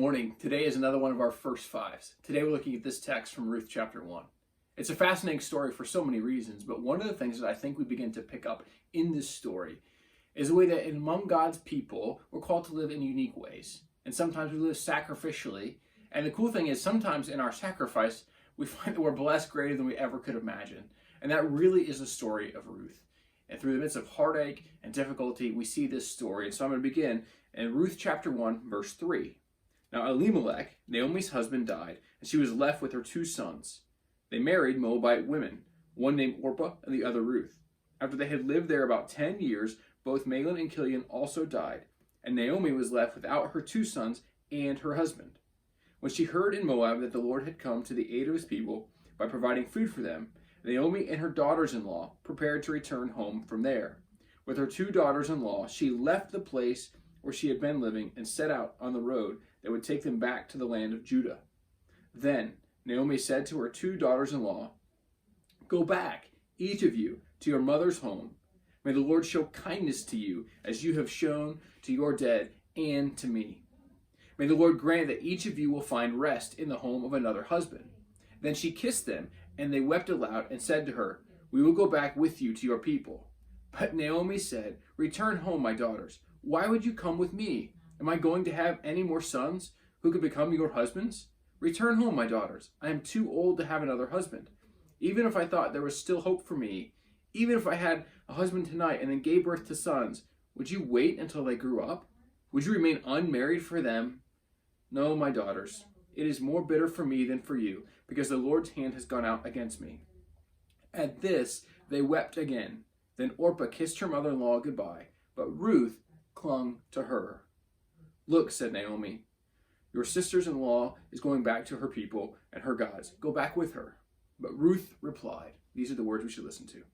morning. Today is another one of our first fives. Today we're looking at this text from Ruth chapter 1. It's a fascinating story for so many reasons, but one of the things that I think we begin to pick up in this story is the way that among God's people, we're called to live in unique ways. And sometimes we live sacrificially. And the cool thing is sometimes in our sacrifice, we find that we're blessed greater than we ever could imagine. And that really is the story of Ruth. And through the midst of heartache and difficulty, we see this story. And so I'm going to begin in Ruth chapter 1, verse 3. Now Elimelech, Naomi's husband, died, and she was left with her two sons. They married Moabite women, one named Orpah and the other Ruth. After they had lived there about 10 years, both Mahlon and Chilion also died, and Naomi was left without her two sons and her husband. When she heard in Moab that the Lord had come to the aid of his people by providing food for them, Naomi and her daughters-in-law prepared to return home from there. With her two daughters-in-law, she left the place where she had been living and set out on the road that would take them back to the land of Judah. Then Naomi said to her two daughters-in-law, "Go back, each of you, to your mother's home. May the Lord show kindness to you as you have shown to your dead and to me. May the Lord grant that each of you will find rest in the home of another husband." Then she kissed them, and they wept aloud and said to her, "We will go back with you to your people." But Naomi said, "Return home, my daughters. Why would you come with me? Am I going to have any more sons who could become your husbands? Return home, my daughters. I am too old to have another husband. Even if I thought there was still hope for me, even if I had a husband tonight and then gave birth to sons, would you wait until they grew up? Would you remain unmarried for them? No, my daughters. It is more bitter for me than for you, because the Lord's hand has gone out against me." At this, they wept again. Then Orpah kissed her mother-in-law goodbye, but Ruth clung to her. "Look," said Naomi, "your sister-in-law is going back to her people and her gods. Go back with her." But Ruth replied, these are the words we should listen to.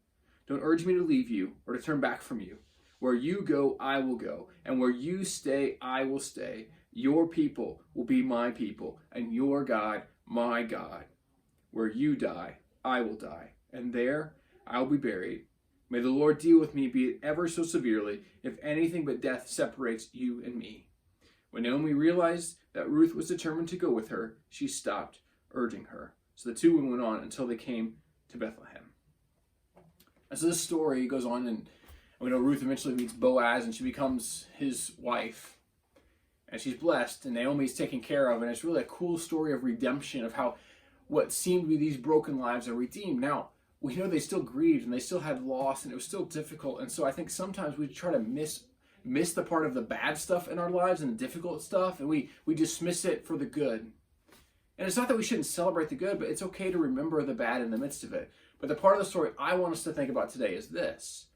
"Don't urge me to leave you or to turn back from you. Where you go, I will go, and where you stay, I will stay. Your people will be my people, and your God, my God. Where you die, I will die, and there I will be buried. May the Lord deal with me, be it ever so severely, if anything but death separates you and me." When Naomi realized that Ruth was determined to go with her, she stopped urging her. So the two women went on until they came to Bethlehem. And so this story goes on, and we know Ruth eventually meets Boaz, and she becomes his wife. And she's blessed, and Naomi's taken care of, and it's really a cool story of redemption, of how what seemed to be these broken lives are redeemed. Now, we know they still grieved, and they still had loss, and it was still difficult, and so I think sometimes we try to miss the part of the bad stuff in our lives and the difficult stuff, and we dismiss it for the good. And it's not that we shouldn't celebrate the good, but it's okay to remember the bad in the midst of it. But the part of the story I want us to think about today is this.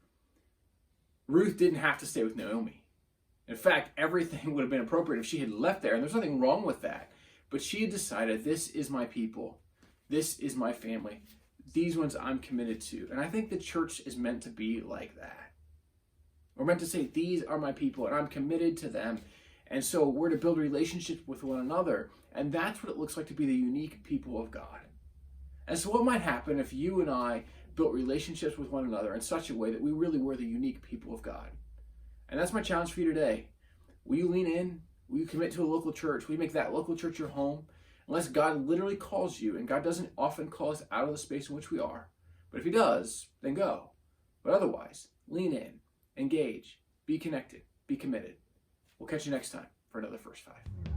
Ruth didn't have to stay with Naomi. In fact, everything would have been appropriate if she had left there, and there's nothing wrong with that. But she had decided, this is my people. This is my family. These ones I'm committed to. And I think the church is meant to be like that. We're meant to say, these are my people, and I'm committed to them. And so we're to build relationships with one another. And that's what it looks like to be the unique people of God. And so what might happen if you and I built relationships with one another in such a way that we really were the unique people of God? And that's my challenge for you today. Will you lean in? Will you commit to a local church? Will you make that local church your home? Unless God literally calls you, and God doesn't often call us out of the space in which we are. But if he does, then go. But otherwise, lean in, engage, be connected, be committed. We'll catch you next time for another First Five.